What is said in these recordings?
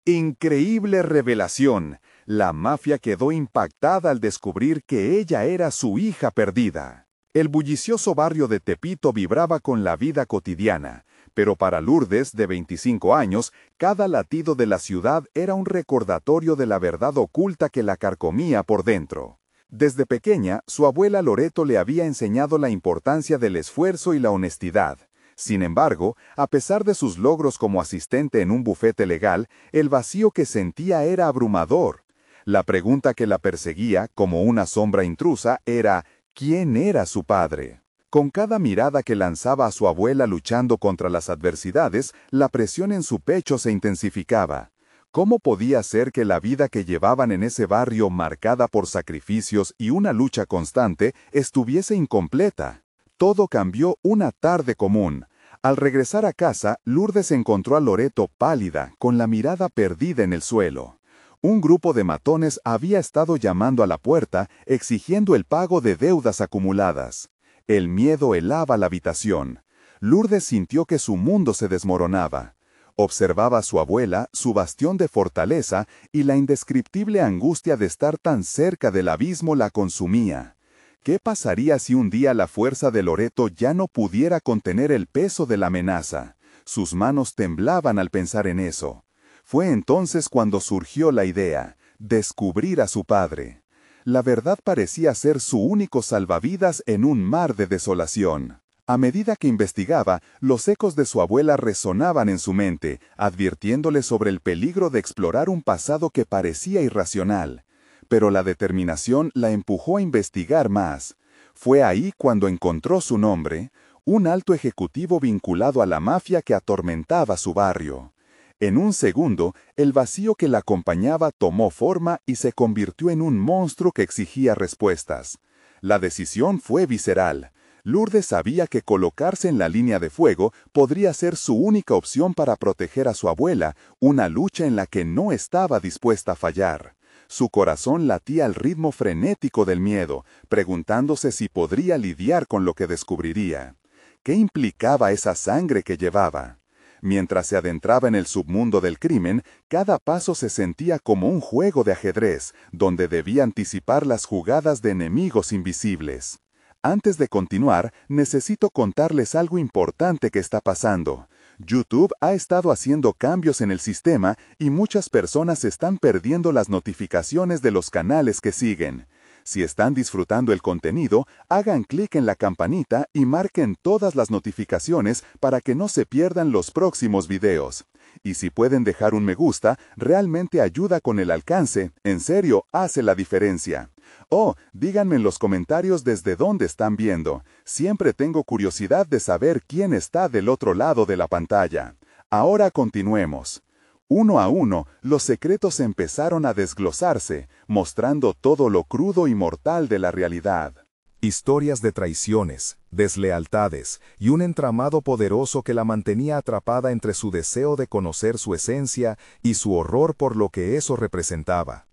Increíble revelación. La mafia quedó impactada al descubrir que ella era su hija perdida. El bullicioso barrio de Tepito vibraba con la vida cotidiana, pero para Lourdes, de 25 años, cada latido de la ciudad era un recordatorio de la verdad oculta que la carcomía por dentro. Desde pequeña, su abuela Loreto le había enseñado la importancia del esfuerzo y la honestidad. Sin embargo, a pesar de sus logros como asistente en un bufete legal, el vacío que sentía era abrumador. La pregunta que la perseguía, como una sombra intrusa, era ¿quién era su padre? Con cada mirada que lanzaba a su abuela luchando contra las adversidades, la presión en su pecho se intensificaba. ¿Cómo podía ser que la vida que llevaban en ese barrio, marcada por sacrificios y una lucha constante, estuviese incompleta? Todo cambió una tarde común. Al regresar a casa, Lourdes encontró a Loreto pálida, con la mirada perdida en el suelo. Un grupo de matones había estado llamando a la puerta, exigiendo el pago de deudas acumuladas. El miedo helaba la habitación. Lourdes sintió que su mundo se desmoronaba. Observaba a su abuela, su bastión de fortaleza, y la indescriptible angustia de estar tan cerca del abismo la consumía. ¿Qué pasaría si un día la fuerza de Loreto ya no pudiera contener el peso de la amenaza? Sus manos temblaban al pensar en eso. Fue entonces cuando surgió la idea: descubrir a su padre. La verdad parecía ser su único salvavidas en un mar de desolación. A medida que investigaba, los ecos de su abuela resonaban en su mente, advirtiéndole sobre el peligro de explorar un pasado que parecía irracional. Pero la determinación la empujó a investigar más. Fue ahí cuando encontró su nombre, un alto ejecutivo vinculado a la mafia que atormentaba su barrio. En un segundo, el vacío que la acompañaba tomó forma y se convirtió en un monstruo que exigía respuestas. La decisión fue visceral. Lourdes sabía que colocarse en la línea de fuego podría ser su única opción para proteger a su abuela, una lucha en la que no estaba dispuesta a fallar. Su corazón latía al ritmo frenético del miedo, preguntándose si podría lidiar con lo que descubriría. ¿Qué implicaba esa sangre que llevaba? Mientras se adentraba en el submundo del crimen, cada paso se sentía como un juego de ajedrez, donde debía anticipar las jugadas de enemigos invisibles. Antes de continuar, necesito contarles algo importante que está pasando. YouTube ha estado haciendo cambios en el sistema y muchas personas están perdiendo las notificaciones de los canales que siguen. Si están disfrutando el contenido, hagan clic en la campanita y marquen todas las notificaciones para que no se pierdan los próximos videos. Y si pueden dejar un me gusta, realmente ayuda con el alcance, en serio, hace la diferencia. Oh, díganme en los comentarios desde dónde están viendo. Siempre tengo curiosidad de saber quién está del otro lado de la pantalla. Ahora continuemos. Uno a uno, los secretos empezaron a desglosarse, mostrando todo lo crudo y mortal de la realidad. Historias de traiciones, deslealtades y un entramado poderoso que la mantenía atrapada entre su deseo de conocer su esencia y su horror por lo que eso representaba.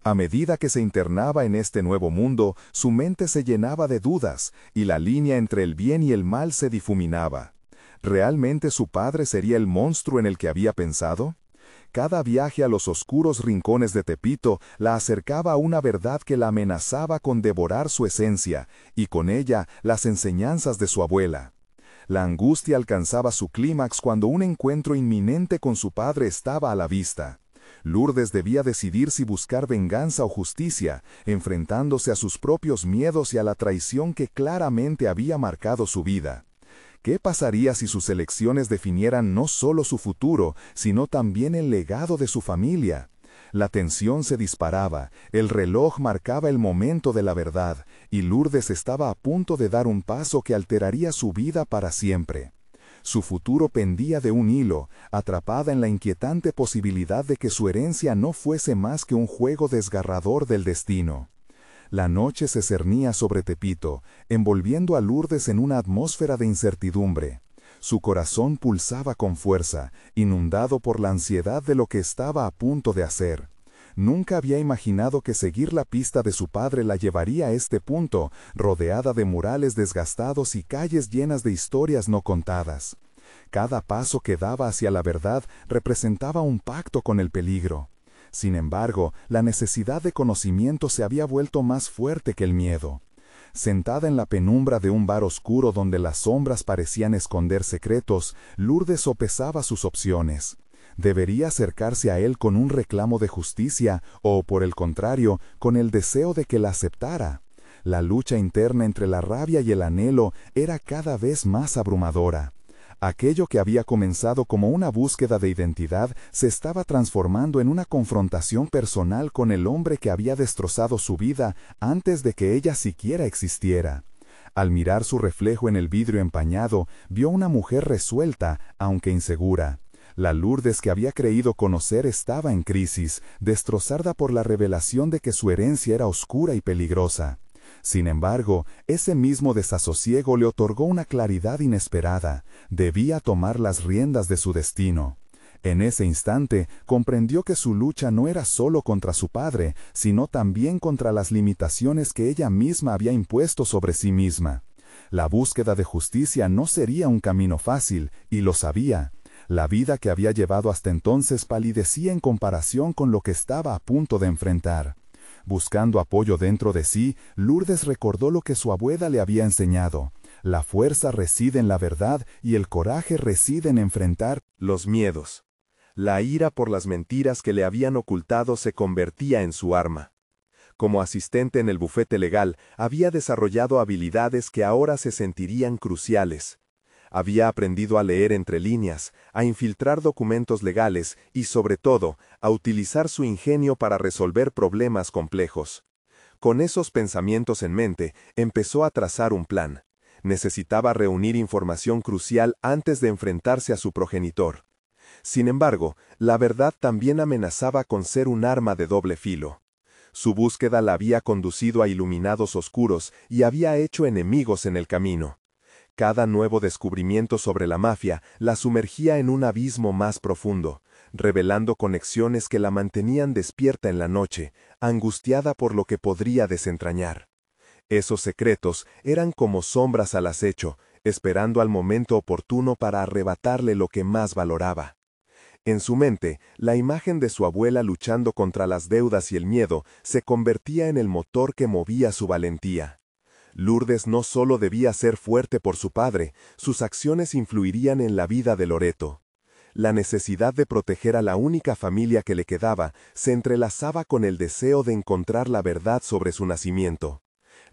A medida que se internaba en este nuevo mundo, su mente se llenaba de dudas y la línea entre el bien y el mal se difuminaba. ¿Realmente su padre sería el monstruo en el que había pensado? Cada viaje a los oscuros rincones de Tepito la acercaba a una verdad que la amenazaba con devorar su esencia, y con ella las enseñanzas de su abuela. La angustia alcanzaba su clímax cuando un encuentro inminente con su padre estaba a la vista. Lourdes debía decidir si buscar venganza o justicia, enfrentándose a sus propios miedos y a la traición que claramente había marcado su vida. ¿Qué pasaría si sus elecciones definieran no solo su futuro, sino también el legado de su familia? La tensión se disparaba, el reloj marcaba el momento de la verdad, y Lourdes estaba a punto de dar un paso que alteraría su vida para siempre. Su futuro pendía de un hilo, atrapada en la inquietante posibilidad de que su herencia no fuese más que un juego desgarrador del destino. La noche se cernía sobre Tepito, envolviendo a Lourdes en una atmósfera de incertidumbre. Su corazón pulsaba con fuerza, inundado por la ansiedad de lo que estaba a punto de hacer. Nunca había imaginado que seguir la pista de su padre la llevaría a este punto, rodeada de murales desgastados y calles llenas de historias no contadas. Cada paso que daba hacia la verdad representaba un pacto con el peligro. Sin embargo, la necesidad de conocimiento se había vuelto más fuerte que el miedo. Sentada en la penumbra de un bar oscuro donde las sombras parecían esconder secretos, Lourdes sopesaba sus opciones. ¿Debería acercarse a él con un reclamo de justicia o, por el contrario, con el deseo de que la aceptara? La lucha interna entre la rabia y el anhelo era cada vez más abrumadora. Aquello que había comenzado como una búsqueda de identidad se estaba transformando en una confrontación personal con el hombre que había destrozado su vida antes de que ella siquiera existiera. Al mirar su reflejo en el vidrio empañado, vio una mujer resuelta, aunque insegura. La Lourdes que había creído conocer estaba en crisis, destrozada por la revelación de que su herencia era oscura y peligrosa. Sin embargo, ese mismo desasosiego le otorgó una claridad inesperada. Debía tomar las riendas de su destino. En ese instante, comprendió que su lucha no era solo contra su padre, sino también contra las limitaciones que ella misma había impuesto sobre sí misma. La búsqueda de justicia no sería un camino fácil, y lo sabía. La vida que había llevado hasta entonces palidecía en comparación con lo que estaba a punto de enfrentar. Buscando apoyo dentro de sí, Lourdes recordó lo que su abuela le había enseñado. La fuerza reside en la verdad y el coraje reside en enfrentar los miedos. La ira por las mentiras que le habían ocultado se convertía en su arma. Como asistente en el bufete legal, había desarrollado habilidades que ahora se sentirían cruciales. Había aprendido a leer entre líneas, a infiltrar documentos legales y, sobre todo, a utilizar su ingenio para resolver problemas complejos. Con esos pensamientos en mente, empezó a trazar un plan. Necesitaba reunir información crucial antes de enfrentarse a su progenitor. Sin embargo, la verdad también amenazaba con ser un arma de doble filo. Su búsqueda la había conducido a iluminados oscuros y había hecho enemigos en el camino. Cada nuevo descubrimiento sobre la mafia la sumergía en un abismo más profundo, revelando conexiones que la mantenían despierta en la noche, angustiada por lo que podría desentrañar. Esos secretos eran como sombras al acecho, esperando al momento oportuno para arrebatarle lo que más valoraba. En su mente, la imagen de su abuela luchando contra las deudas y el miedo se convertía en el motor que movía su valentía. Lourdes no solo debía ser fuerte por su padre, sus acciones influirían en la vida de Loreto. La necesidad de proteger a la única familia que le quedaba se entrelazaba con el deseo de encontrar la verdad sobre su nacimiento.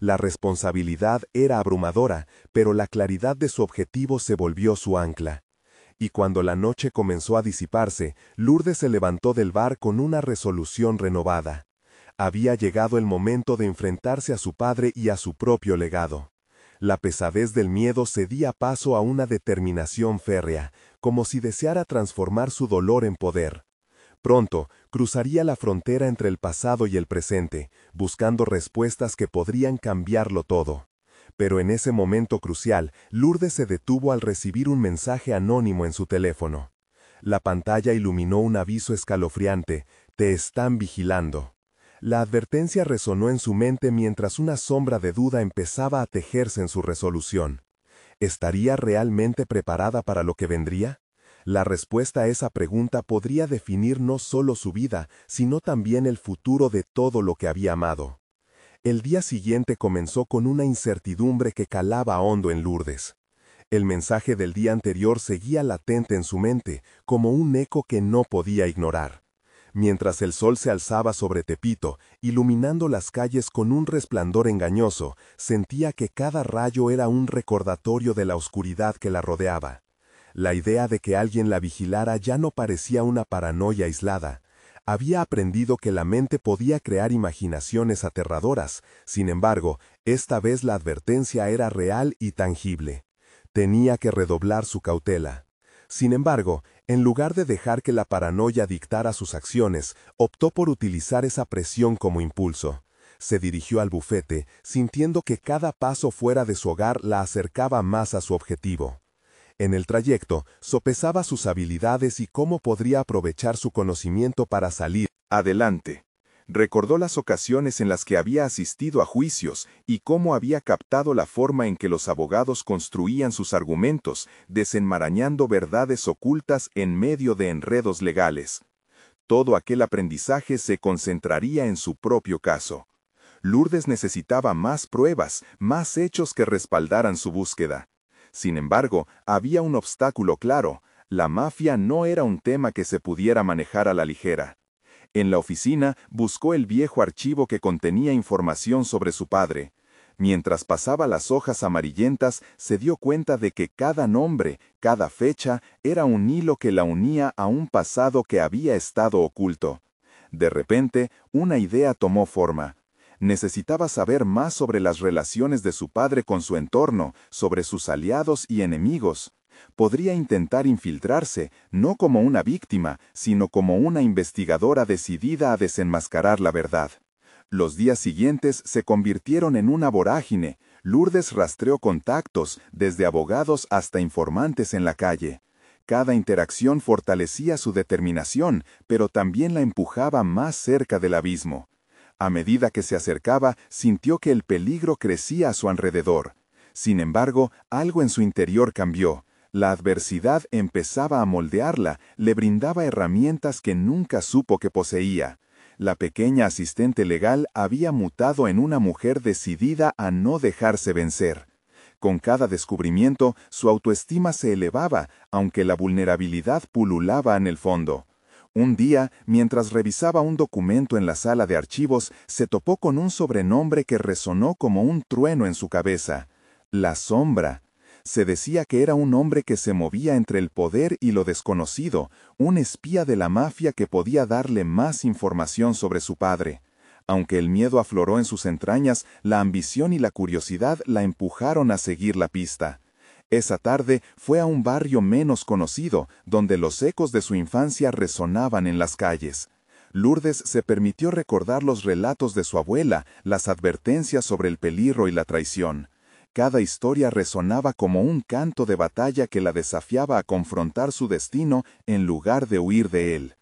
La responsabilidad era abrumadora, pero la claridad de su objetivo se volvió su ancla. Y cuando la noche comenzó a disiparse, Lourdes se levantó del bar con una resolución renovada. Había llegado el momento de enfrentarse a su padre y a su propio legado. La pesadez del miedo cedía paso a una determinación férrea, como si deseara transformar su dolor en poder. Pronto, cruzaría la frontera entre el pasado y el presente, buscando respuestas que podrían cambiarlo todo. Pero en ese momento crucial, Lourdes se detuvo al recibir un mensaje anónimo en su teléfono. La pantalla iluminó un aviso escalofriante: «Te están vigilando». La advertencia resonó en su mente mientras una sombra de duda empezaba a tejerse en su resolución. ¿Estaría realmente preparada para lo que vendría? La respuesta a esa pregunta podría definir no solo su vida, sino también el futuro de todo lo que había amado. El día siguiente comenzó con una incertidumbre que calaba hondo en Lourdes. El mensaje del día anterior seguía latente en su mente, como un eco que no podía ignorar. Mientras el sol se alzaba sobre Tepito, iluminando las calles con un resplandor engañoso, sentía que cada rayo era un recordatorio de la oscuridad que la rodeaba. La idea de que alguien la vigilara ya no parecía una paranoia aislada. Había aprendido que la mente podía crear imaginaciones aterradoras. Sin embargo, esta vez la advertencia era real y tangible. Tenía que redoblar su cautela. Sin embargo, en lugar de dejar que la paranoia dictara sus acciones, optó por utilizar esa presión como impulso. Se dirigió al bufete, sintiendo que cada paso fuera de su hogar la acercaba más a su objetivo. En el trayecto, sopesaba sus habilidades y cómo podría aprovechar su conocimiento para salir adelante. Recordó las ocasiones en las que había asistido a juicios y cómo había captado la forma en que los abogados construían sus argumentos, desenmarañando verdades ocultas en medio de enredos legales. Todo aquel aprendizaje se concentraría en su propio caso. Lourdes necesitaba más pruebas, más hechos que respaldaran su búsqueda. Sin embargo, había un obstáculo claro: la mafia no era un tema que se pudiera manejar a la ligera. En la oficina buscó el viejo archivo que contenía información sobre su padre. Mientras pasaba las hojas amarillentas, se dio cuenta de que cada nombre, cada fecha, era un hilo que la unía a un pasado que había estado oculto. De repente, una idea tomó forma. Necesitaba saber más sobre las relaciones de su padre con su entorno, sobre sus aliados y enemigos. Podría intentar infiltrarse, no como una víctima, sino como una investigadora decidida a desenmascarar la verdad. Los días siguientes se convirtieron en una vorágine. Lourdes rastreó contactos, desde abogados hasta informantes en la calle. Cada interacción fortalecía su determinación, pero también la empujaba más cerca del abismo. A medida que se acercaba, sintió que el peligro crecía a su alrededor. Sin embargo, algo en su interior cambió. La adversidad empezaba a moldearla, le brindaba herramientas que nunca supo que poseía. La pequeña asistente legal había mutado en una mujer decidida a no dejarse vencer. Con cada descubrimiento, su autoestima se elevaba, aunque la vulnerabilidad pululaba en el fondo. Un día, mientras revisaba un documento en la sala de archivos, se topó con un sobrenombre que resonó como un trueno en su cabeza: La Sombra. Se decía que era un hombre que se movía entre el poder y lo desconocido, un espía de la mafia que podía darle más información sobre su padre. Aunque el miedo afloró en sus entrañas, la ambición y la curiosidad la empujaron a seguir la pista. Esa tarde fue a un barrio menos conocido, donde los ecos de su infancia resonaban en las calles. Lourdes se permitió recordar los relatos de su abuela, las advertencias sobre el peligro y la traición. Cada historia resonaba como un canto de batalla que la desafiaba a confrontar su destino en lugar de huir de él.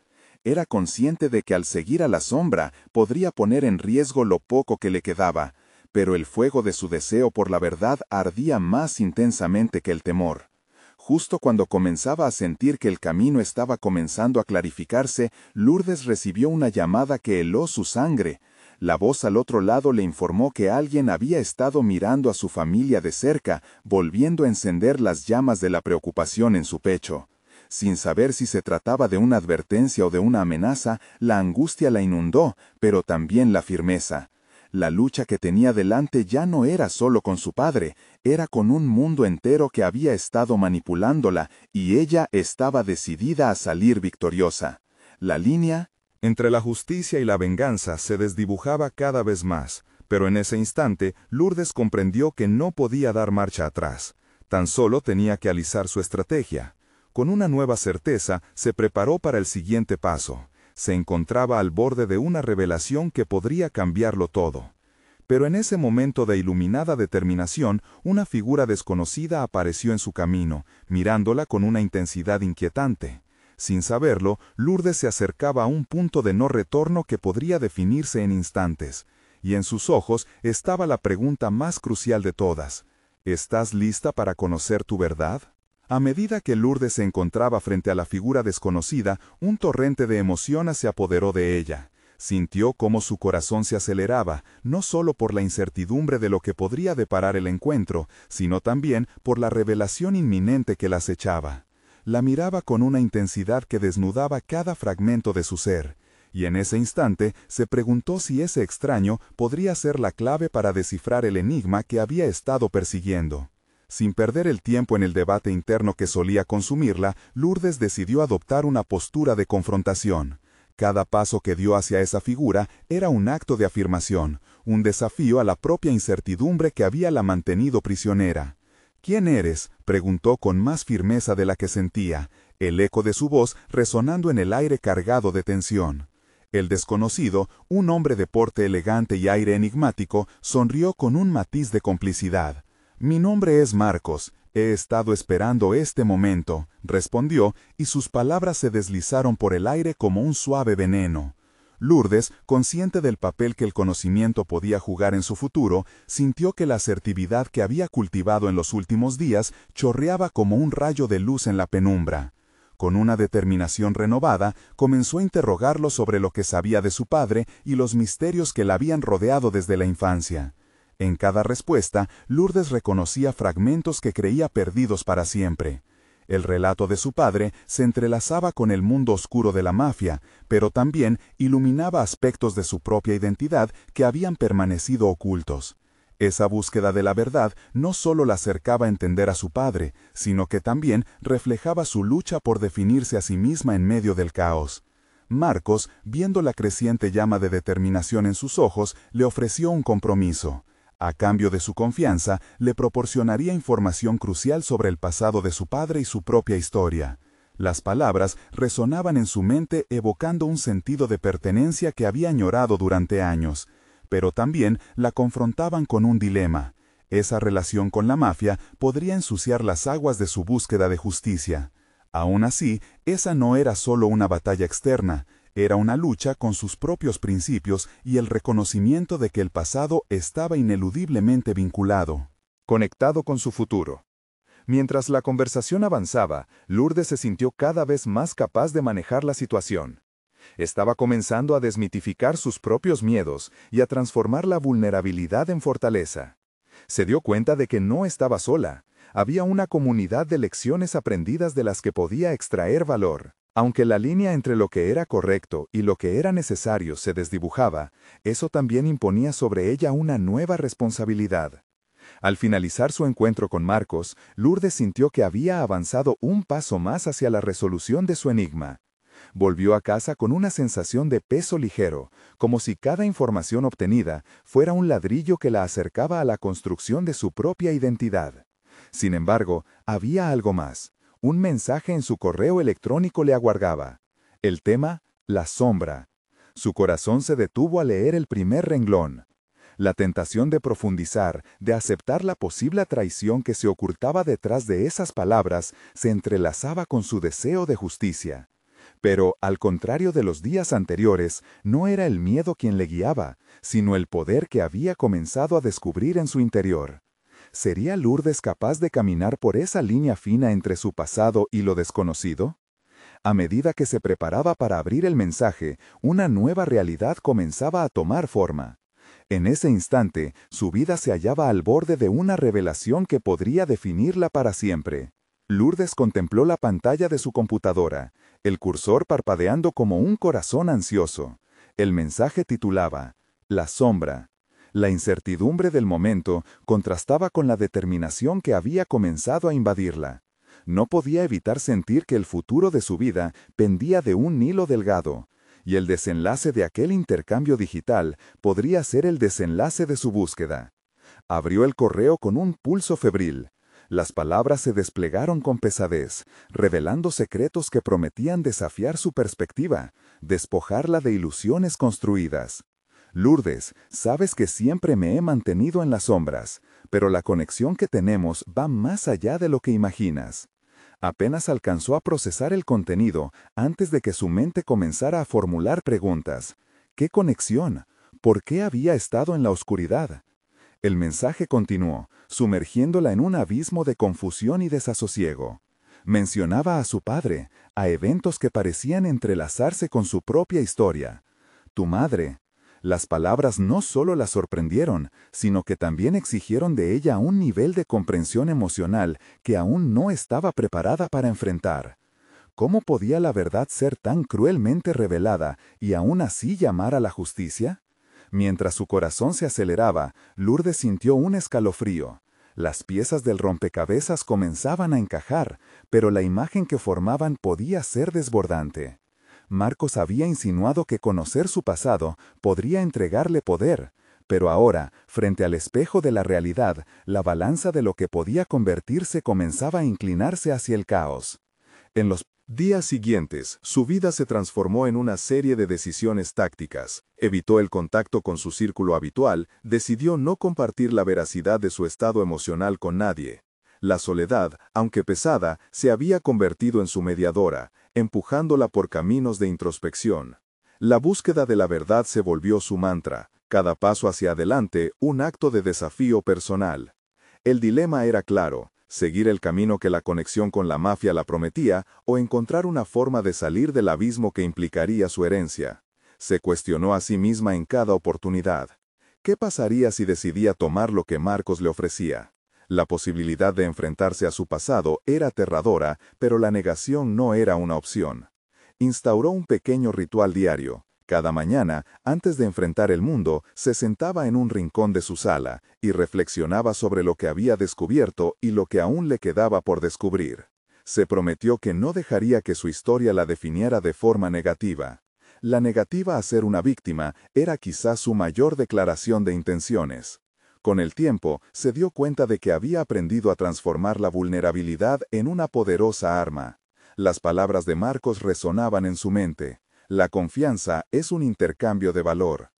Era consciente de que al seguir a la sombra podría poner en riesgo lo poco que le quedaba, pero el fuego de su deseo por la verdad ardía más intensamente que el temor. Justo cuando comenzaba a sentir que el camino estaba comenzando a clarificarse, Lourdes recibió una llamada que heló su sangre. La voz al otro lado le informó que alguien había estado mirando a su familia de cerca, volviendo a encender las llamas de la preocupación en su pecho. Sin saber si se trataba de una advertencia o de una amenaza, la angustia la inundó, pero también la firmeza. La lucha que tenía delante ya no era solo con su padre, era con un mundo entero que había estado manipulándola, y ella estaba decidida a salir victoriosa. La línea entre la justicia y la venganza se desdibujaba cada vez más, pero en ese instante Lourdes comprendió que no podía dar marcha atrás. Tan solo tenía que alisar su estrategia. Con una nueva certeza, se preparó para el siguiente paso. Se encontraba al borde de una revelación que podría cambiarlo todo. Pero en ese momento de iluminada determinación, una figura desconocida apareció en su camino, mirándola con una intensidad inquietante. Sin saberlo, Lourdes se acercaba a un punto de no retorno que podría definirse en instantes. Y en sus ojos estaba la pregunta más crucial de todas. ¿Estás lista para conocer tu verdad? A medida que Lourdes se encontraba frente a la figura desconocida, un torrente de emociones se apoderó de ella. Sintió cómo su corazón se aceleraba, no solo por la incertidumbre de lo que podría deparar el encuentro, sino también por la revelación inminente que la acechaba. La miraba con una intensidad que desnudaba cada fragmento de su ser, y en ese instante se preguntó si ese extraño podría ser la clave para descifrar el enigma que había estado persiguiendo. Sin perder el tiempo en el debate interno que solía consumirla, Lourdes decidió adoptar una postura de confrontación. Cada paso que dio hacia esa figura era un acto de afirmación, un desafío a la propia incertidumbre que había la mantenido prisionera. «¿Quién eres?», preguntó con más firmeza de la que sentía, el eco de su voz resonando en el aire cargado de tensión. El desconocido, un hombre de porte elegante y aire enigmático, sonrió con un matiz de complicidad. «Mi nombre es Marcos. He estado esperando este momento», respondió, y sus palabras se deslizaron por el aire como un suave veneno. Lourdes, consciente del papel que el conocimiento podía jugar en su futuro, sintió que la asertividad que había cultivado en los últimos días chorreaba como un rayo de luz en la penumbra. Con una determinación renovada, comenzó a interrogarlo sobre lo que sabía de su padre y los misterios que la habían rodeado desde la infancia. En cada respuesta, Lourdes reconocía fragmentos que creía perdidos para siempre. El relato de su padre se entrelazaba con el mundo oscuro de la mafia, pero también iluminaba aspectos de su propia identidad que habían permanecido ocultos. Esa búsqueda de la verdad no solo la acercaba a entender a su padre, sino que también reflejaba su lucha por definirse a sí misma en medio del caos. Marcos, viendo la creciente llama de determinación en sus ojos, le ofreció un compromiso. A cambio de su confianza, le proporcionaría información crucial sobre el pasado de su padre y su propia historia. Las palabras resonaban en su mente evocando un sentido de pertenencia que había añorado durante años. Pero también la confrontaban con un dilema. Esa relación con la mafia podría ensuciar las aguas de su búsqueda de justicia. Aún así, esa no era solo una batalla externa, era una lucha con sus propios principios y el reconocimiento de que el pasado estaba ineludiblemente vinculado, conectado con su futuro. Mientras la conversación avanzaba, Lourdes se sintió cada vez más capaz de manejar la situación. Estaba comenzando a desmitificar sus propios miedos y a transformar la vulnerabilidad en fortaleza. Se dio cuenta de que no estaba sola. Había una comunidad de lecciones aprendidas de las que podía extraer valor. Aunque la línea entre lo que era correcto y lo que era necesario se desdibujaba, eso también imponía sobre ella una nueva responsabilidad. Al finalizar su encuentro con Marcos, Lourdes sintió que había avanzado un paso más hacia la resolución de su enigma. Volvió a casa con una sensación de peso ligero, como si cada información obtenida fuera un ladrillo que la acercaba a la construcción de su propia identidad. Sin embargo, había algo más. Un mensaje en su correo electrónico le aguardaba. El tema, la sombra. Su corazón se detuvo al leer el primer renglón. La tentación de profundizar, de aceptar la posible traición que se ocultaba detrás de esas palabras, se entrelazaba con su deseo de justicia. Pero, al contrario de los días anteriores, no era el miedo quien le guiaba, sino el poder que había comenzado a descubrir en su interior. ¿Sería Lourdes capaz de caminar por esa línea fina entre su pasado y lo desconocido? A medida que se preparaba para abrir el mensaje, una nueva realidad comenzaba a tomar forma. En ese instante, su vida se hallaba al borde de una revelación que podría definirla para siempre. Lourdes contempló la pantalla de su computadora, el cursor parpadeando como un corazón ansioso. El mensaje titulaba, La sombra. La incertidumbre del momento contrastaba con la determinación que había comenzado a invadirla. No podía evitar sentir que el futuro de su vida pendía de un hilo delgado, y el desenlace de aquel intercambio digital podría ser el desenlace de su búsqueda. Abrió el correo con un pulso febril. Las palabras se desplegaron con pesadez, revelando secretos que prometían desafiar su perspectiva, despojarla de ilusiones construidas. Lourdes, sabes que siempre me he mantenido en las sombras, pero la conexión que tenemos va más allá de lo que imaginas. Apenas alcanzó a procesar el contenido antes de que su mente comenzara a formular preguntas. ¿Qué conexión? ¿Por qué había estado en la oscuridad? El mensaje continuó, sumergiéndola en un abismo de confusión y desasosiego. Mencionaba a su padre, a eventos que parecían entrelazarse con su propia historia. Tu madre. Las palabras no solo la sorprendieron, sino que también exigieron de ella un nivel de comprensión emocional que aún no estaba preparada para enfrentar. ¿Cómo podía la verdad ser tan cruelmente revelada y aún así llamar a la justicia? Mientras su corazón se aceleraba, Lourdes sintió un escalofrío. Las piezas del rompecabezas comenzaban a encajar, pero la imagen que formaban podía ser desbordante. Marcos había insinuado que conocer su pasado podría entregarle poder, pero ahora, frente al espejo de la realidad, la balanza de lo que podía convertirse comenzaba a inclinarse hacia el caos. En los días siguientes, su vida se transformó en una serie de decisiones tácticas. Evitó el contacto con su círculo habitual, decidió no compartir la veracidad de su estado emocional con nadie. La soledad, aunque pesada, se había convertido en su mediadora, empujándola por caminos de introspección. La búsqueda de la verdad se volvió su mantra, cada paso hacia adelante un acto de desafío personal. El dilema era claro: seguir el camino que la conexión con la mafia la prometía o encontrar una forma de salir del abismo que implicaría su herencia. Se cuestionó a sí misma en cada oportunidad. ¿Qué pasaría si decidía tomar lo que Marcos le ofrecía? La posibilidad de enfrentarse a su pasado era aterradora, pero la negación no era una opción. Instauró un pequeño ritual diario. Cada mañana, antes de enfrentar el mundo, se sentaba en un rincón de su sala y reflexionaba sobre lo que había descubierto y lo que aún le quedaba por descubrir. Se prometió que no dejaría que su historia la definiera de forma negativa. La negativa a ser una víctima era quizás su mayor declaración de intenciones. Con el tiempo, se dio cuenta de que había aprendido a transformar la vulnerabilidad en una poderosa arma. Las palabras de Marcos resonaban en su mente. La confianza es un intercambio de valor.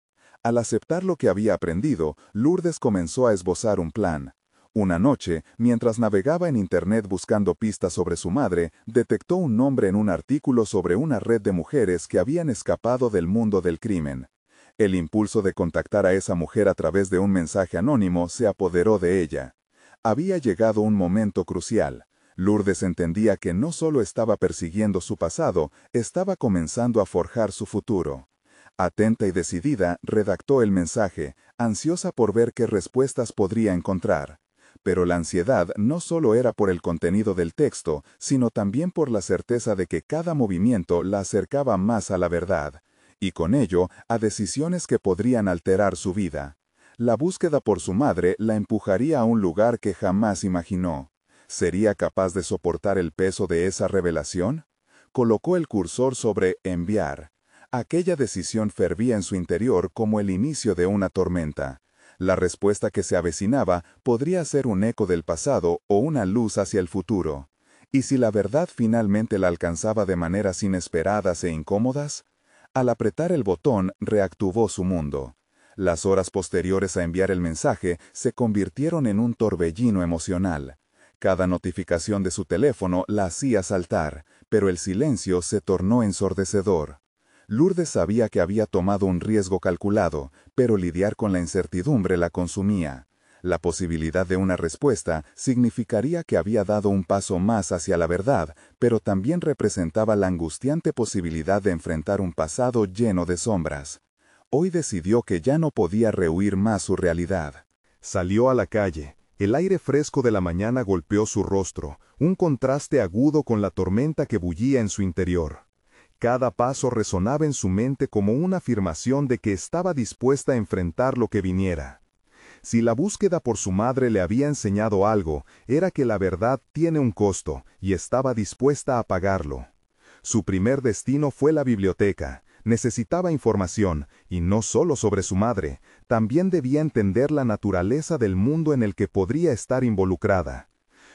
Al aceptar lo que había aprendido, Lourdes comenzó a esbozar un plan. Una noche, mientras navegaba en Internet buscando pistas sobre su madre, detectó un nombre en un artículo sobre una red de mujeres que habían escapado del mundo del crimen. El impulso de contactar a esa mujer a través de un mensaje anónimo se apoderó de ella. Había llegado un momento crucial. Lourdes entendía que no solo estaba persiguiendo su pasado, estaba comenzando a forjar su futuro. Atenta y decidida, redactó el mensaje, ansiosa por ver qué respuestas podría encontrar. Pero la ansiedad no solo era por el contenido del texto, sino también por la certeza de que cada movimiento la acercaba más a la verdad, y con ello a decisiones que podrían alterar su vida. La búsqueda por su madre la empujaría a un lugar que jamás imaginó. ¿Sería capaz de soportar el peso de esa revelación? Colocó el cursor sobre enviar. Aquella decisión fervía en su interior como el inicio de una tormenta. La respuesta que se avecinaba podría ser un eco del pasado o una luz hacia el futuro. ¿Y si la verdad finalmente la alcanzaba de maneras inesperadas e incómodas? Al apretar el botón, reactivó su mundo. Las horas posteriores a enviar el mensaje se convirtieron en un torbellino emocional. Cada notificación de su teléfono la hacía saltar, pero el silencio se tornó ensordecedor. Lourdes sabía que había tomado un riesgo calculado, pero lidiar con la incertidumbre la consumía. La posibilidad de una respuesta significaría que había dado un paso más hacia la verdad, pero también representaba la angustiante posibilidad de enfrentar un pasado lleno de sombras. Hoy decidió que ya no podía rehuir más su realidad. Salió a la calle. El aire fresco de la mañana golpeó su rostro, un contraste agudo con la tormenta que bullía en su interior. Cada paso resonaba en su mente como una afirmación de que estaba dispuesta a enfrentar lo que viniera. Si la búsqueda por su madre le había enseñado algo, era que la verdad tiene un costo, y estaba dispuesta a pagarlo. Su primer destino fue la biblioteca. Necesitaba información, y no solo sobre su madre, también debía entender la naturaleza del mundo en el que podría estar involucrada.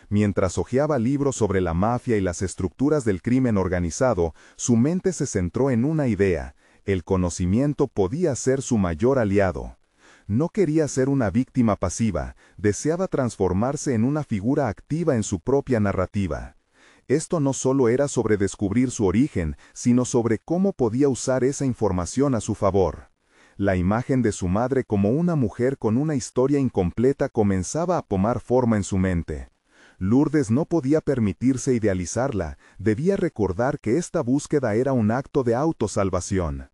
Mientras hojeaba libros sobre la mafia y las estructuras del crimen organizado, su mente se centró en una idea: el conocimiento podía ser su mayor aliado. No quería ser una víctima pasiva, deseaba transformarse en una figura activa en su propia narrativa. Esto no solo era sobre descubrir su origen, sino sobre cómo podía usar esa información a su favor. La imagen de su madre como una mujer con una historia incompleta comenzaba a tomar forma en su mente. Lourdes no podía permitirse idealizarla, debía recordar que esta búsqueda era un acto de autosalvación.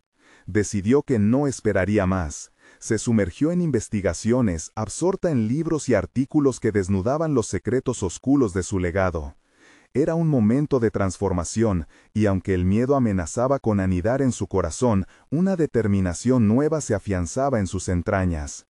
Decidió que no esperaría más. Se sumergió en investigaciones, absorta en libros y artículos que desnudaban los secretos oscuros de su legado. Era un momento de transformación, y aunque el miedo amenazaba con anidar en su corazón, una determinación nueva se afianzaba en sus entrañas.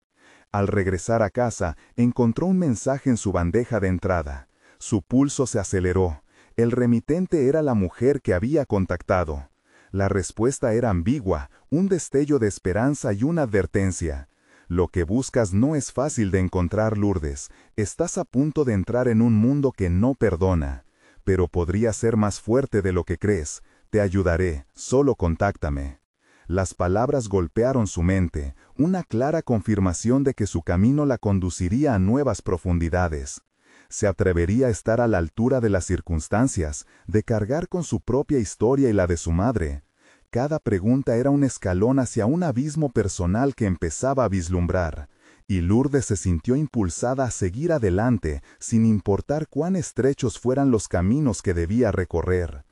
Al regresar a casa, encontró un mensaje en su bandeja de entrada. Su pulso se aceleró. El remitente era la mujer que había contactado. La respuesta era ambigua, un destello de esperanza y una advertencia. Lo que buscas no es fácil de encontrar, Lourdes. Estás a punto de entrar en un mundo que no perdona. Pero podría ser más fuerte de lo que crees. Te ayudaré, solo contáctame. Las palabras golpearon su mente, una clara confirmación de que su camino la conduciría a nuevas profundidades. Se atrevería a estar a la altura de las circunstancias, de cargar con su propia historia y la de su madre. Cada pregunta era un escalón hacia un abismo personal que empezaba a vislumbrar, y Lourdes se sintió impulsada a seguir adelante, sin importar cuán estrechos fueran los caminos que debía recorrer.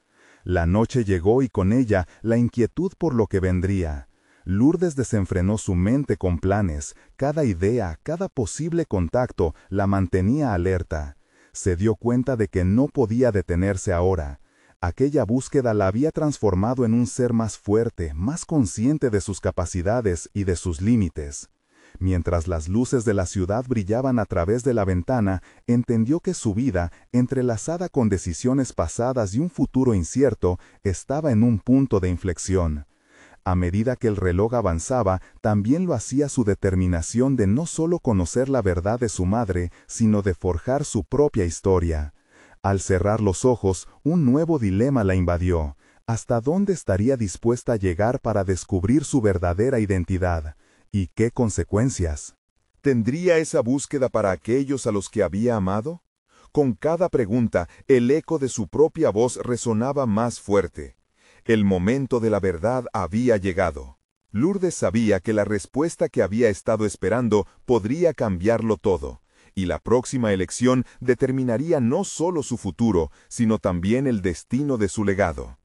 La noche llegó y con ella la inquietud por lo que vendría. Lourdes desenfrenó su mente con planes, cada idea, cada posible contacto la mantenía alerta. Se dio cuenta de que no podía detenerse ahora. Aquella búsqueda la había transformado en un ser más fuerte, más consciente de sus capacidades y de sus límites. Mientras las luces de la ciudad brillaban a través de la ventana, entendió que su vida, entrelazada con decisiones pasadas y un futuro incierto, estaba en un punto de inflexión. A medida que el reloj avanzaba, también lo hacía su determinación de no solo conocer la verdad de su madre, sino de forjar su propia historia. Al cerrar los ojos, un nuevo dilema la invadió. ¿Hasta dónde estaría dispuesta a llegar para descubrir su verdadera identidad? ¿Y qué consecuencias? ¿Tendría esa búsqueda para aquellos a los que había amado? Con cada pregunta, el eco de su propia voz resonaba más fuerte. El momento de la verdad había llegado. Lourdes sabía que la respuesta que había estado esperando podría cambiarlo todo, y la próxima elección determinaría no solo su futuro, sino también el destino de su legado.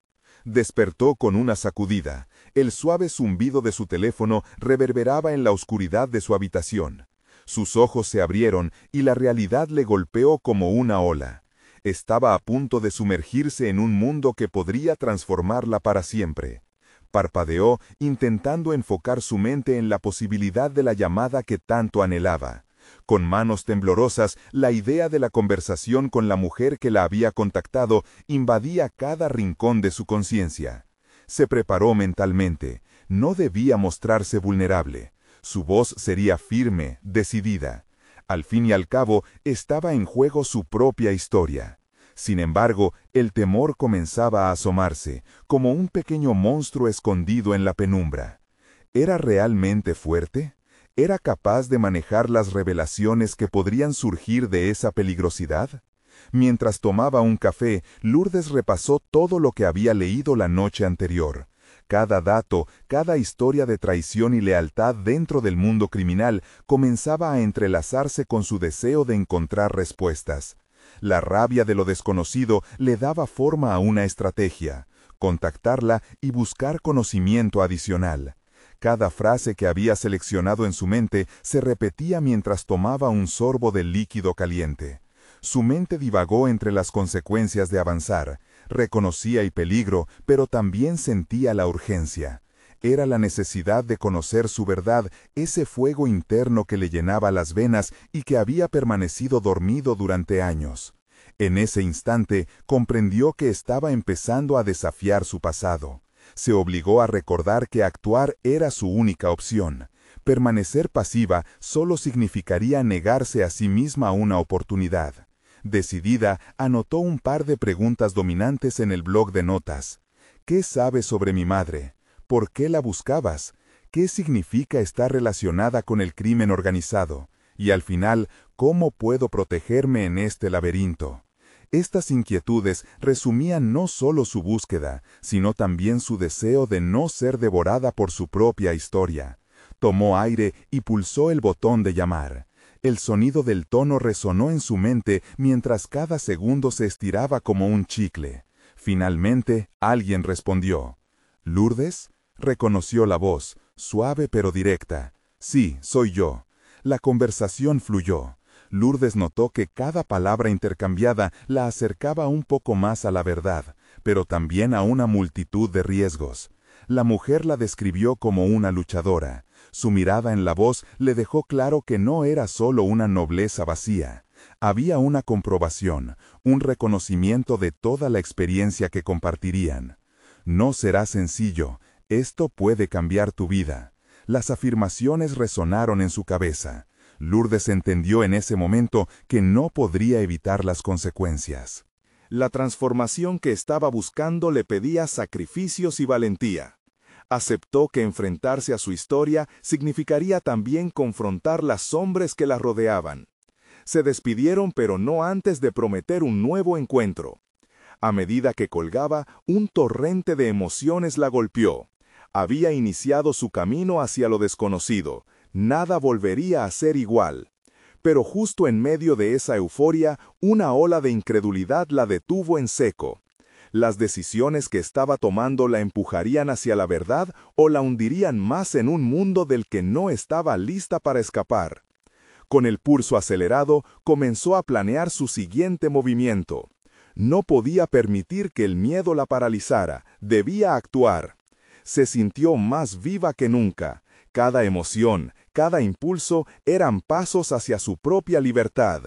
Despertó con una sacudida. El suave zumbido de su teléfono reverberaba en la oscuridad de su habitación. Sus ojos se abrieron y la realidad le golpeó como una ola. Estaba a punto de sumergirse en un mundo que podría transformarla para siempre. Parpadeó, intentando enfocar su mente en la posibilidad de la llamada que tanto anhelaba. Con manos temblorosas, la idea de la conversación con la mujer que la había contactado invadía cada rincón de su conciencia. Se preparó mentalmente. No debía mostrarse vulnerable. Su voz sería firme, decidida. Al fin y al cabo, estaba en juego su propia historia. Sin embargo, el temor comenzaba a asomarse, como un pequeño monstruo escondido en la penumbra. ¿Era realmente fuerte? ¿Era capaz de manejar las revelaciones que podrían surgir de esa peligrosidad? Mientras tomaba un café, Lourdes repasó todo lo que había leído la noche anterior. Cada dato, cada historia de traición y lealtad dentro del mundo criminal comenzaba a entrelazarse con su deseo de encontrar respuestas. La rabia de lo desconocido le daba forma a una estrategia: contactarla y buscar conocimiento adicional. Cada frase que había seleccionado en su mente se repetía mientras tomaba un sorbo del líquido caliente. Su mente divagó entre las consecuencias de avanzar. Reconocía el peligro, pero también sentía la urgencia. Era la necesidad de conocer su verdad, ese fuego interno que le llenaba las venas y que había permanecido dormido durante años. En ese instante comprendió que estaba empezando a desafiar su pasado. Se obligó a recordar que actuar era su única opción. Permanecer pasiva solo significaría negarse a sí misma una oportunidad. Decidida, anotó un par de preguntas dominantes en el blog de notas. ¿Qué sabes sobre mi madre? ¿Por qué la buscabas? ¿Qué significa estar relacionada con el crimen organizado? Y al final, ¿cómo puedo protegerme en este laberinto? Estas inquietudes resumían no solo su búsqueda, sino también su deseo de no ser devorada por su propia historia. Tomó aire y pulsó el botón de llamar. El sonido del tono resonó en su mente mientras cada segundo se estiraba como un chicle. Finalmente, alguien respondió. ¿Lourdes? Reconoció la voz, suave pero directa. Sí, soy yo. La conversación fluyó. Lourdes notó que cada palabra intercambiada la acercaba un poco más a la verdad, pero también a una multitud de riesgos. La mujer la describió como una luchadora. Su mirada en la voz le dejó claro que no era solo una nobleza vacía. Había una comprobación, un reconocimiento de toda la experiencia que compartirían. No será sencillo. Esto puede cambiar tu vida. Las afirmaciones resonaron en su cabeza. Lourdes entendió en ese momento que no podría evitar las consecuencias. La transformación que estaba buscando le pedía sacrificios y valentía. Aceptó que enfrentarse a su historia significaría también confrontar las sombras que la rodeaban. Se despidieron, pero no antes de prometer un nuevo encuentro. A medida que colgaba, un torrente de emociones la golpeó. Había iniciado su camino hacia lo desconocido. Nada volvería a ser igual. Pero justo en medio de esa euforia, una ola de incredulidad la detuvo en seco. Las decisiones que estaba tomando la empujarían hacia la verdad o la hundirían más en un mundo del que no estaba lista para escapar. Con el pulso acelerado, comenzó a planear su siguiente movimiento. No podía permitir que el miedo la paralizara, debía actuar. Se sintió más viva que nunca. Cada emoción, cada impulso eran pasos hacia su propia libertad.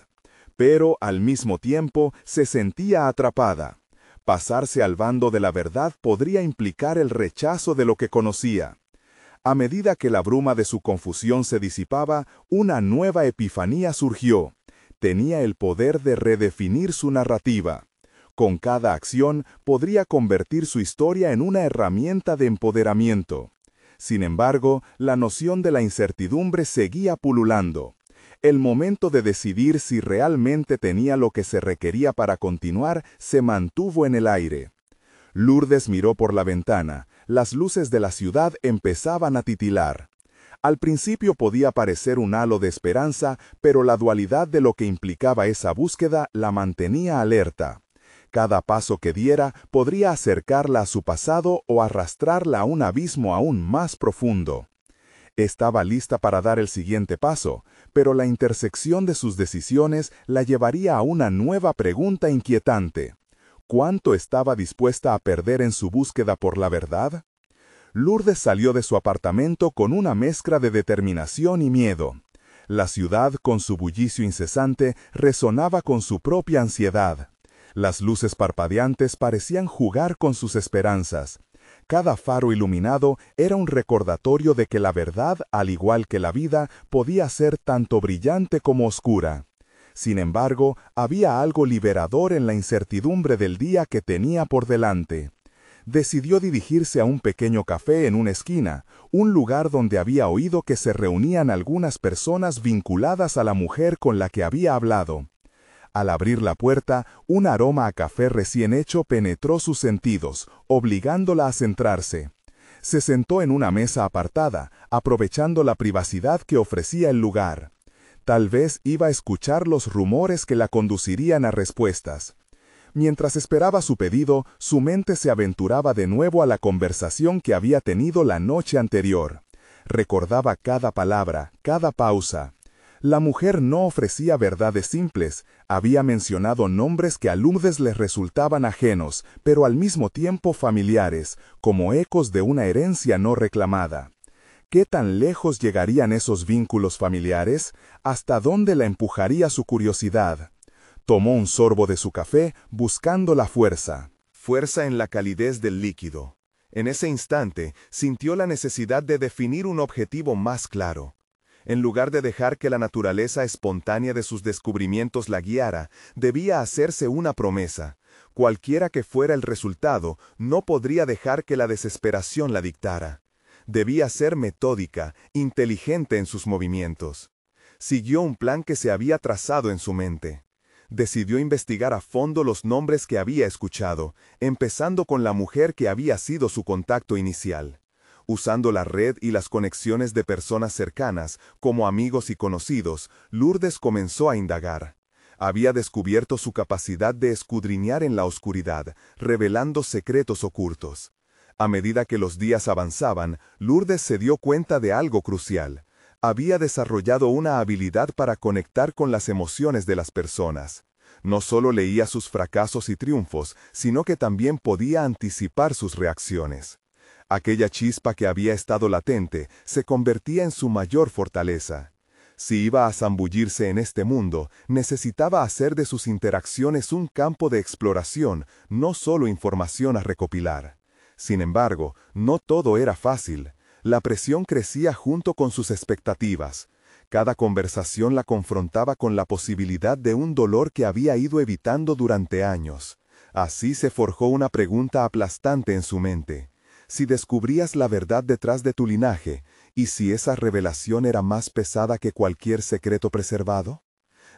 Pero, al mismo tiempo, se sentía atrapada. Pasarse al bando de la verdad podría implicar el rechazo de lo que conocía. A medida que la bruma de su confusión se disipaba, una nueva epifanía surgió. Tenía el poder de redefinir su narrativa. Con cada acción podría convertir su historia en una herramienta de empoderamiento. Sin embargo, la noción de la incertidumbre seguía pululando. El momento de decidir si realmente tenía lo que se requería para continuar se mantuvo en el aire. Lourdes miró por la ventana. Las luces de la ciudad empezaban a titilar. Al principio podía parecer un halo de esperanza, pero la dualidad de lo que implicaba esa búsqueda la mantenía alerta. Cada paso que diera podría acercarla a su pasado o arrastrarla a un abismo aún más profundo. Estaba lista para dar el siguiente paso, pero la intersección de sus decisiones la llevaría a una nueva pregunta inquietante. ¿Cuánto estaba dispuesta a perder en su búsqueda por la verdad? Lourdes salió de su apartamento con una mezcla de determinación y miedo. La ciudad, con su bullicio incesante, resonaba con su propia ansiedad. Las luces parpadeantes parecían jugar con sus esperanzas. Cada faro iluminado era un recordatorio de que la verdad, al igual que la vida, podía ser tanto brillante como oscura. Sin embargo, había algo liberador en la incertidumbre del día que tenía por delante. Decidió dirigirse a un pequeño café en una esquina, un lugar donde había oído que se reunían algunas personas vinculadas a la mujer con la que había hablado. Al abrir la puerta, un aroma a café recién hecho penetró sus sentidos, obligándola a centrarse. Se sentó en una mesa apartada, aprovechando la privacidad que ofrecía el lugar. Tal vez iba a escuchar los rumores que la conducirían a respuestas. Mientras esperaba su pedido, su mente se aventuraba de nuevo a la conversación que había tenido la noche anterior. Recordaba cada palabra, cada pausa. La mujer no ofrecía verdades simples, había mencionado nombres que a Lourdes les resultaban ajenos, pero al mismo tiempo familiares, como ecos de una herencia no reclamada. ¿Qué tan lejos llegarían esos vínculos familiares? ¿Hasta dónde la empujaría su curiosidad? Tomó un sorbo de su café, buscando la fuerza. Fuerza en la calidez del líquido. En ese instante, sintió la necesidad de definir un objetivo más claro. En lugar de dejar que la naturaleza espontánea de sus descubrimientos la guiara, debía hacerse una promesa. Cualquiera que fuera el resultado, no podría dejar que la desesperación la dictara. Debía ser metódica, inteligente en sus movimientos. Siguió un plan que se había trazado en su mente. Decidió investigar a fondo los nombres que había escuchado, empezando con la mujer que había sido su contacto inicial. Usando la red y las conexiones de personas cercanas, como amigos y conocidos, Lourdes comenzó a indagar. Había descubierto su capacidad de escudriñar en la oscuridad, revelando secretos ocultos. A medida que los días avanzaban, Lourdes se dio cuenta de algo crucial. Había desarrollado una habilidad para conectar con las emociones de las personas. No solo leía sus fracasos y triunfos, sino que también podía anticipar sus reacciones. Aquella chispa que había estado latente se convertía en su mayor fortaleza. Si iba a zambullirse en este mundo, necesitaba hacer de sus interacciones un campo de exploración, no solo información a recopilar. Sin embargo, no todo era fácil. La presión crecía junto con sus expectativas. Cada conversación la confrontaba con la posibilidad de un dolor que había ido evitando durante años. Así se forjó una pregunta aplastante en su mente. Si descubrías la verdad detrás de tu linaje, ¿y si esa revelación era más pesada que cualquier secreto preservado?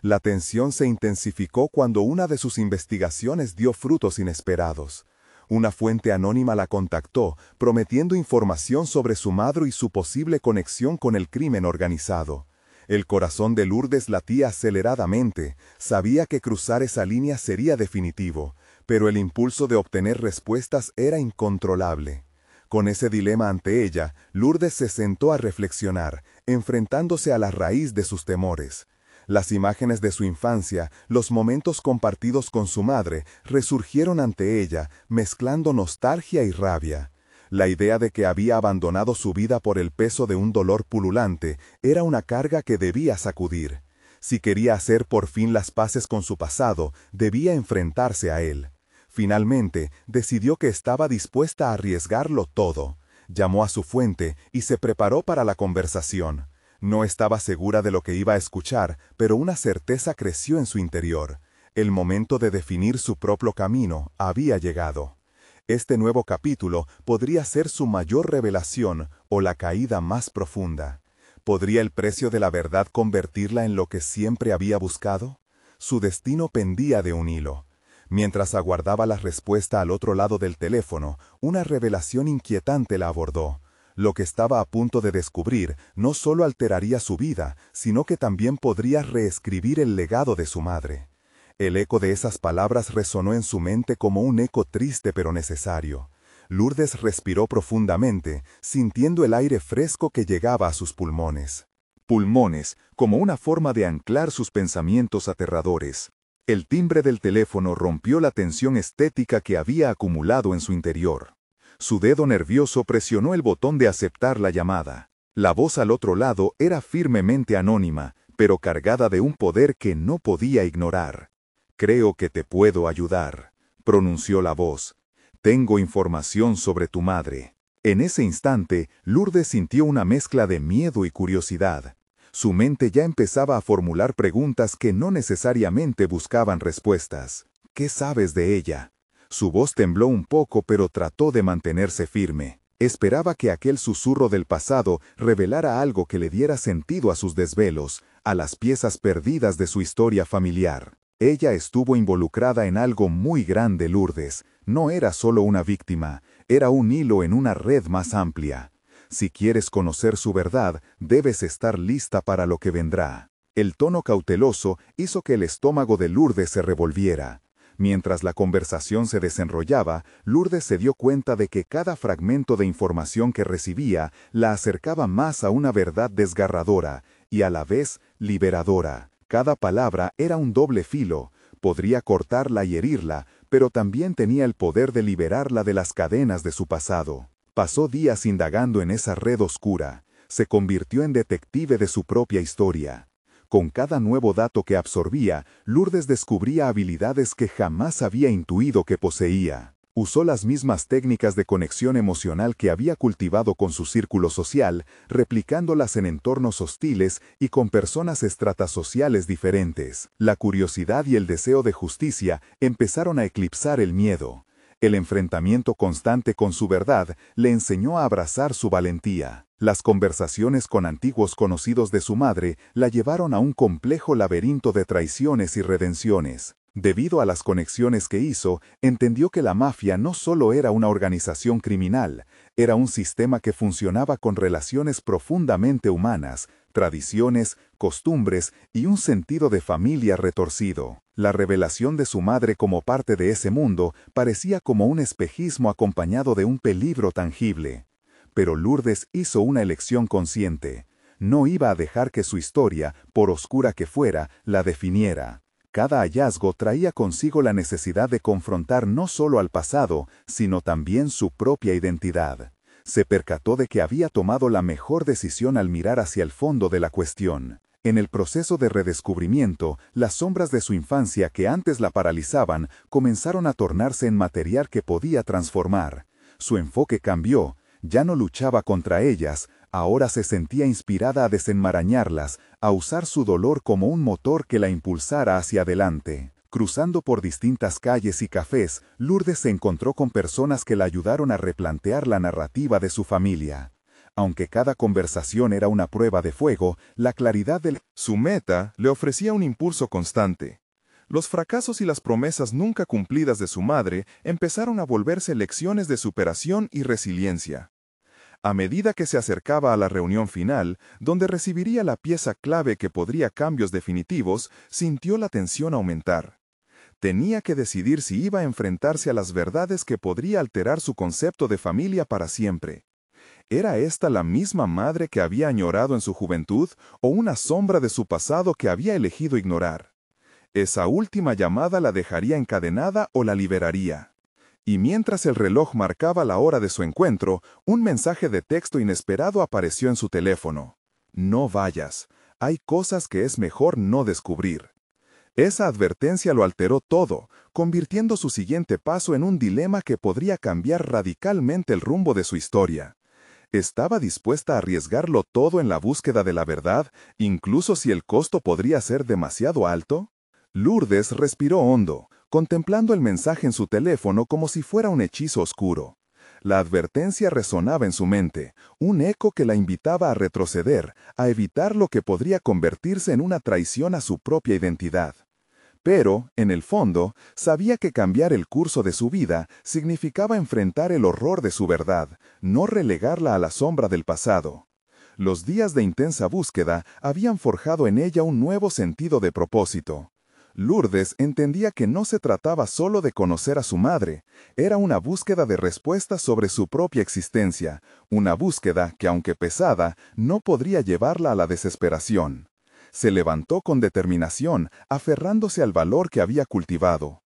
La tensión se intensificó cuando una de sus investigaciones dio frutos inesperados. Una fuente anónima la contactó, prometiendo información sobre su madre y su posible conexión con el crimen organizado. El corazón de Lourdes latía aceleradamente. Sabía que cruzar esa línea sería definitivo, pero el impulso de obtener respuestas era incontrolable. Con ese dilema ante ella, Lourdes se sentó a reflexionar, enfrentándose a la raíz de sus temores. Las imágenes de su infancia, los momentos compartidos con su madre, resurgieron ante ella, mezclando nostalgia y rabia. La idea de que había abandonado su vida por el peso de un dolor pululante era una carga que debía sacudir. Si quería hacer por fin las paces con su pasado, debía enfrentarse a él. Finalmente, decidió que estaba dispuesta a arriesgarlo todo. Llamó a su fuente y se preparó para la conversación. No estaba segura de lo que iba a escuchar, pero una certeza creció en su interior. El momento de definir su propio camino había llegado. Este nuevo capítulo podría ser su mayor revelación o la caída más profunda. ¿Podría el precio de la verdad convertirla en lo que siempre había buscado? Su destino pendía de un hilo. Mientras aguardaba la respuesta al otro lado del teléfono, una revelación inquietante la abordó. Lo que estaba a punto de descubrir no solo alteraría su vida, sino que también podría reescribir el legado de su madre. El eco de esas palabras resonó en su mente como un eco triste pero necesario. Lourdes respiró profundamente, sintiendo el aire fresco que llegaba a sus pulmones. Pulmones, como una forma de anclar sus pensamientos aterradores. El timbre del teléfono rompió la tensión estética que había acumulado en su interior. Su dedo nervioso presionó el botón de aceptar la llamada. La voz al otro lado era firmemente anónima, pero cargada de un poder que no podía ignorar. «Creo que te puedo ayudar», pronunció la voz. «Tengo información sobre tu madre». En ese instante, Lourdes sintió una mezcla de miedo y curiosidad. Su mente ya empezaba a formular preguntas que no necesariamente buscaban respuestas. «¿Qué sabes de ella?». Su voz tembló un poco, pero trató de mantenerse firme. Esperaba que aquel susurro del pasado revelara algo que le diera sentido a sus desvelos, a las piezas perdidas de su historia familiar. Ella estuvo involucrada en algo muy grande, Lourdes. No era solo una víctima, era un hilo en una red más amplia. Si quieres conocer su verdad, debes estar lista para lo que vendrá. El tono cauteloso hizo que el estómago de Lourdes se revolviera. Mientras la conversación se desenrollaba, Lourdes se dio cuenta de que cada fragmento de información que recibía la acercaba más a una verdad desgarradora y a la vez liberadora. Cada palabra era un doble filo, podría cortarla y herirla, pero también tenía el poder de liberarla de las cadenas de su pasado. Pasó días indagando en esa red oscura, se convirtió en detective de su propia historia. Con cada nuevo dato que absorbía, Lourdes descubría habilidades que jamás había intuido que poseía. Usó las mismas técnicas de conexión emocional que había cultivado con su círculo social, replicándolas en entornos hostiles y con personas estratas sociales diferentes. La curiosidad y el deseo de justicia empezaron a eclipsar el miedo. El enfrentamiento constante con su verdad le enseñó a abrazar su valentía. Las conversaciones con antiguos conocidos de su madre la llevaron a un complejo laberinto de traiciones y redenciones. Debido a las conexiones que hizo, entendió que la mafia no solo era una organización criminal, era un sistema que funcionaba con relaciones profundamente humanas, tradiciones, costumbres y un sentido de familia retorcido. La revelación de su madre como parte de ese mundo parecía como un espejismo acompañado de un peligro tangible. Pero Lourdes hizo una elección consciente. No iba a dejar que su historia, por oscura que fuera, la definiera. Cada hallazgo traía consigo la necesidad de confrontar no solo al pasado, sino también su propia identidad. Se percató de que había tomado la mejor decisión al mirar hacia el fondo de la cuestión. En el proceso de redescubrimiento, las sombras de su infancia que antes la paralizaban comenzaron a tornarse en material que podía transformar. Su enfoque cambió. Ya no luchaba contra ellas, ahora se sentía inspirada a desenmarañarlas, a usar su dolor como un motor que la impulsara hacia adelante. Cruzando por distintas calles y cafés, Lourdes se encontró con personas que la ayudaron a replantear la narrativa de su familia. Aunque cada conversación era una prueba de fuego, la claridad de su meta le ofrecía un impulso constante. Los fracasos y las promesas nunca cumplidas de su madre empezaron a volverse lecciones de superación y resiliencia. A medida que se acercaba a la reunión final, donde recibiría la pieza clave que podría cambios definitivos, sintió la tensión aumentar. Tenía que decidir si iba a enfrentarse a las verdades que podría alterar su concepto de familia para siempre. ¿Era esta la misma madre que había añorado en su juventud o una sombra de su pasado que había elegido ignorar? Esa última llamada la dejaría encadenada o la liberaría. Y mientras el reloj marcaba la hora de su encuentro, un mensaje de texto inesperado apareció en su teléfono. No vayas. Hay cosas que es mejor no descubrir. Esa advertencia lo alteró todo, convirtiendo su siguiente paso en un dilema que podría cambiar radicalmente el rumbo de su historia. ¿Estaba dispuesta a arriesgarlo todo en la búsqueda de la verdad, incluso si el costo podría ser demasiado alto? Lourdes respiró hondo, contemplando el mensaje en su teléfono como si fuera un hechizo oscuro. La advertencia resonaba en su mente, un eco que la invitaba a retroceder, a evitar lo que podría convertirse en una traición a su propia identidad. Pero, en el fondo, sabía que cambiar el curso de su vida significaba enfrentar el horror de su verdad, no relegarla a la sombra del pasado. Los días de intensa búsqueda habían forjado en ella un nuevo sentido de propósito. Lourdes entendía que no se trataba solo de conocer a su madre, era una búsqueda de respuestas sobre su propia existencia, una búsqueda que, aunque pesada, no podría llevarla a la desesperación. Se levantó con determinación, aferrándose al valor que había cultivado.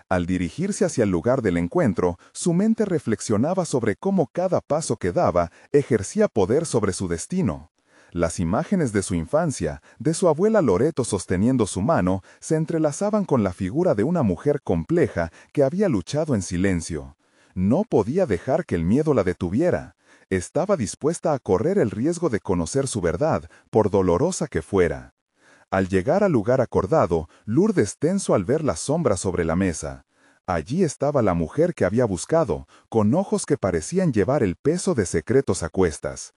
Al dirigirse hacia el lugar del encuentro, su mente reflexionaba sobre cómo cada paso que daba ejercía poder sobre su destino. Las imágenes de su infancia, de su abuela Loreto sosteniendo su mano, se entrelazaban con la figura de una mujer compleja que había luchado en silencio. No podía dejar que el miedo la detuviera. Estaba dispuesta a correr el riesgo de conocer su verdad, por dolorosa que fuera. Al llegar al lugar acordado, Lourdes tenso al ver la sombra sobre la mesa. Allí estaba la mujer que había buscado, con ojos que parecían llevar el peso de secretos a cuestas.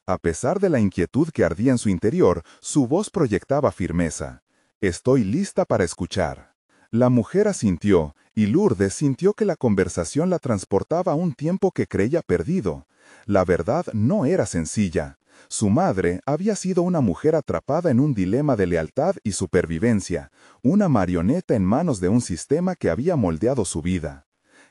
A pesar de la inquietud que ardía en su interior, su voz proyectaba firmeza. «Estoy lista para escuchar». La mujer asintió, y Lourdes sintió que la conversación la transportaba a un tiempo que creía perdido. La verdad no era sencilla. Su madre había sido una mujer atrapada en un dilema de lealtad y supervivencia, una marioneta en manos de un sistema que había moldeado su vida.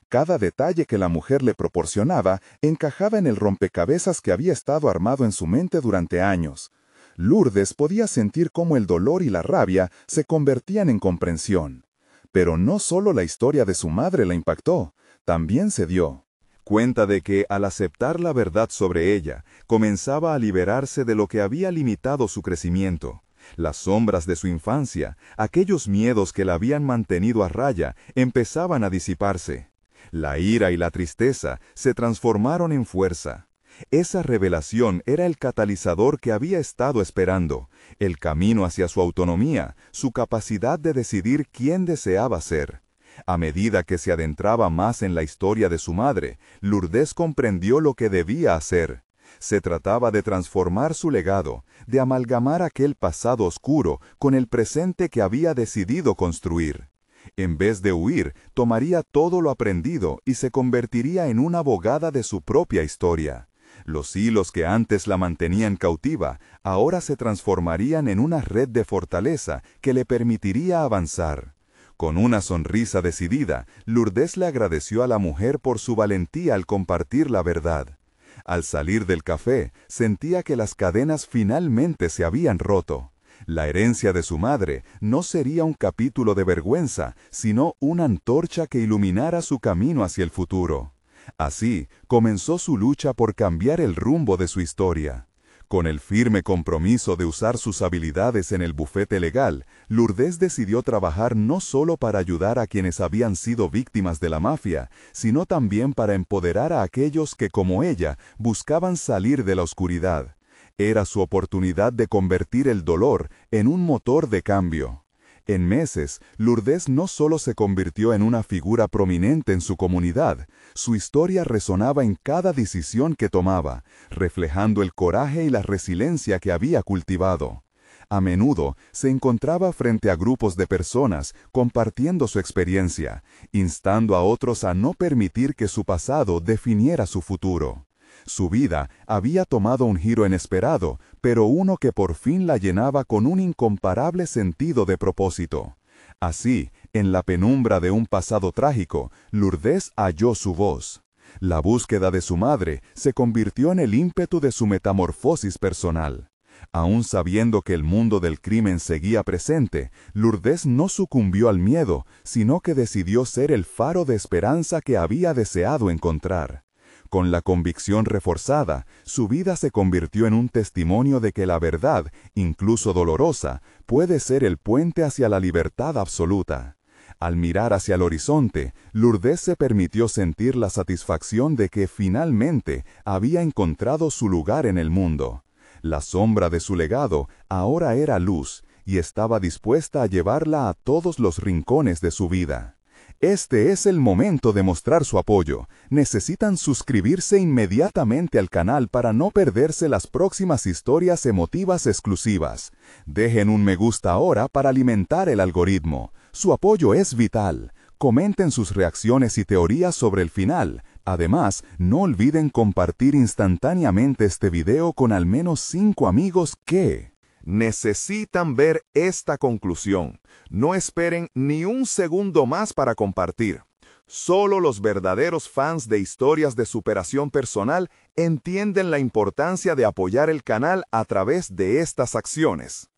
Cada detalle que la mujer le proporcionaba encajaba en el rompecabezas que había estado armado en su mente durante años. Lourdes podía sentir cómo el dolor y la rabia se convertían en comprensión. Pero no solo la historia de su madre la impactó, también se dio cuenta de que, al aceptar la verdad sobre ella, comenzaba a liberarse de lo que había limitado su crecimiento. Las sombras de su infancia, aquellos miedos que la habían mantenido a raya, empezaban a disiparse. La ira y la tristeza se transformaron en fuerza. Esa revelación era el catalizador que había estado esperando, el camino hacia su autonomía, su capacidad de decidir quién deseaba ser. A medida que se adentraba más en la historia de su madre, Lourdes comprendió lo que debía hacer. Se trataba de transformar su legado, de amalgamar aquel pasado oscuro con el presente que había decidido construir. En vez de huir, tomaría todo lo aprendido y se convertiría en una abogada de su propia historia. Los hilos que antes la mantenían cautiva, ahora se transformarían en una red de fortaleza que le permitiría avanzar. Con una sonrisa decidida, Lourdes le agradeció a la mujer por su valentía al compartir la verdad. Al salir del café, sentía que las cadenas finalmente se habían roto. La herencia de su madre no sería un capítulo de vergüenza, sino una antorcha que iluminara su camino hacia el futuro. Así, comenzó su lucha por cambiar el rumbo de su historia. Con el firme compromiso de usar sus habilidades en el bufete legal, Lourdes decidió trabajar no solo para ayudar a quienes habían sido víctimas de la mafia, sino también para empoderar a aquellos que, como ella, buscaban salir de la oscuridad. Era su oportunidad de convertir el dolor en un motor de cambio. En meses, Lourdes no solo se convirtió en una figura prominente en su comunidad, su historia resonaba en cada decisión que tomaba, reflejando el coraje y la resiliencia que había cultivado. A menudo se encontraba frente a grupos de personas compartiendo su experiencia, instando a otros a no permitir que su pasado definiera su futuro. Su vida había tomado un giro inesperado, pero uno que por fin la llenaba con un incomparable sentido de propósito. Así, en la penumbra de un pasado trágico, Lourdes halló su voz. La búsqueda de su madre se convirtió en el ímpetu de su metamorfosis personal. Aún sabiendo que el mundo del crimen seguía presente, Lourdes no sucumbió al miedo, sino que decidió ser el faro de esperanza que había deseado encontrar. Con la convicción reforzada, su vida se convirtió en un testimonio de que la verdad, incluso dolorosa, puede ser el puente hacia la libertad absoluta. Al mirar hacia el horizonte, Lourdes se permitió sentir la satisfacción de que finalmente había encontrado su lugar en el mundo. La sombra de su legado ahora era luz y estaba dispuesta a llevarla a todos los rincones de su vida. Este es el momento de mostrar su apoyo. Necesitan suscribirse inmediatamente al canal para no perderse las próximas historias emotivas exclusivas. Dejen un me gusta ahora para alimentar el algoritmo. Su apoyo es vital. Comenten sus reacciones y teorías sobre el final. Además, no olviden compartir instantáneamente este video con al menos 5 amigos que necesitan ver esta conclusión. No esperen ni un segundo más para compartir. Solo los verdaderos fans de historias de superación personal entienden la importancia de apoyar el canal a través de estas acciones.